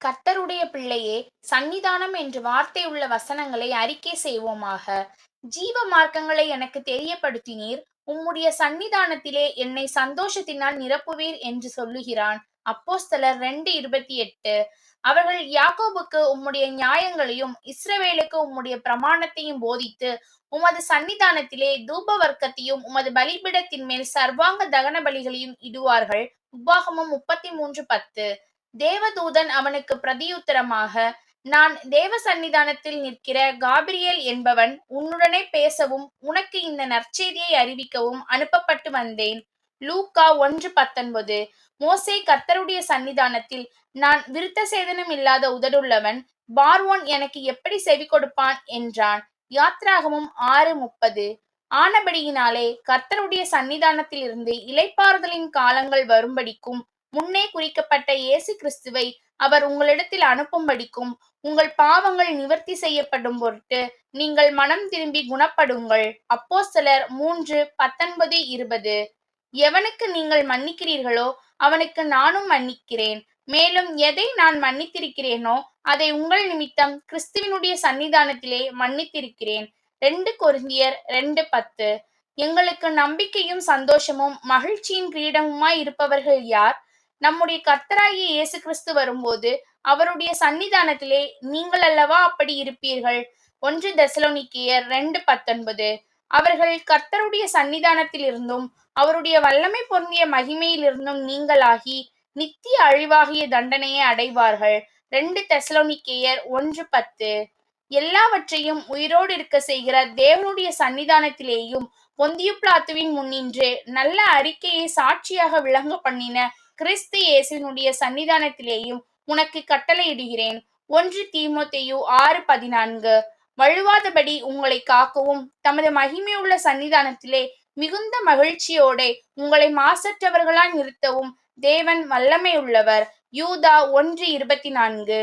கர்த்தருடைய பிள்ளையே, சந்நிதானம் என்று வார்த்தை உள்ள வசனங்களை அறிக்கை செய்வோமாக. ஜீவ மார்க்கங்களை எனக்கு தெரியப்படுத்தினீர். உம்முடைய சந்நிதானத்திலே என்னை சந்தோஷத்தினால் நிரப்புவீர் என்று சொல்லுகிறான். அப்போஸ்தலர் 2:28. அவர்கள் யாக்கோபுக்கு உம்முடைய நியாயங்களையும் இஸ்ரவேலுக்கு உம்முடைய பிரமாணத்தையும் போதித்து உமது சந்நிதானத்திலே தூப வர்க்கத்தையும் உமது பலிபீடத்தின் மேல் சர்வாங்க தகன பலிகளையும் இடுவார்கள். உபாகமம் 33:10. தேவதூதன் அவனுக்கு பிரதியுத்தரமாக, நான் தேவ சந்நிதானத்தில் நிற்கிற காபிரியேல் என்பவன் உன்னுடனே பேசவும் உனக்கு இந்த நற்செய்தியை அறிவிக்கவும் அனுப்பப்பட்டு வந்தேன். லூக்கா 1:19. மோசே கர்த்தருடைய சந்நிதானத்தில், நான் விருத்த சேதனம் இல்லாத உதடுள்ளவன், பார்வோன் எனக்கு எப்படி செவி கொடுப்பான் என்றான். யாத்ராகமம் 6:30. ஆனபடியினாலே கர்த்தருடைய சந்நிதானத்திலிருந்து இளைப்பாறுதலின் காலங்கள் வரும்படிக்கும் முன்னே குறிக்கப்பட்ட இயேசு கிறிஸ்துவை அவர் உங்களிடத்தில் அனுப்பும்படிக்கும் உங்கள் பாவங்கள் நிவர்த்தி செய்யப்படும் பொருட்டு நீங்கள் மனம் திரும்பி குணப்படுங்கள். அப்போஸ்தலர் 3:19-20. எவனுக்கு நீங்கள் மன்னிக்கிறீர்களோ அவனுக்கு நானும் மன்னிக்கிறேன். மேலும் எதை நான் மன்னித்திருக்கிறேனோ அதை உங்கள் நிமித்தம் கிறிஸ்துவினுடைய சந்நிதானத்திலே மன்னித்திருக்கிறேன். 2 கொரிந்தியர் 2:10. எங்களுக்கு நம்பிக்கையும் சந்தோஷமும் மகிழ்ச்சியின் கிரீடமுமாய் இருப்பவர்கள் யார்? நம்முடைய கர்த்தராகிய இயேசு கிறிஸ்து வரும்போது அவருடைய சந்நிதானத்திலே நீங்கள் அல்லவா அப்படி இருப்பீர்கள். 1 தெசலோனிக்கேயர் 2:19. அவர்கள் கர்த்தருடைய சந்நிதானத்திலிருந்தும் அவருடைய வல்லமை பொருந்திய மகிமையிலிருந்தும் நீங்களாகி நித்திய அழிவாகிய தண்டனையை அடைவார்கள். 2 தெசலோனிக்கேயர் 1:10. எல்லாவற்றையும் உயிரோடு இருக்க செய்கிற தேவனுடைய சந்நிதானத்திலேயும் பொந்தியு பிலாத்துவின் முன்னின்று நல்ல அறிக்கையை சாட்சியாக விளங்க பண்ணின கிறிஸ்து இயேசுவினுடைய சந்நிதானத்திலேயும் உனக்கு கட்டளையிடுகிறேன். 1 தீமோத்தேயு 6:14. வழுவாதபடி உங்களை காக்கவும் தமது மகிமையுள்ள சந்நிதானத்திலே மிகுந்த மகிழ்ச்சியோடே உங்களை மாசற்றவர்களாய் நிறுத்தவும் தேவன் வல்லமையுள்ளவர். யூதா 1:24.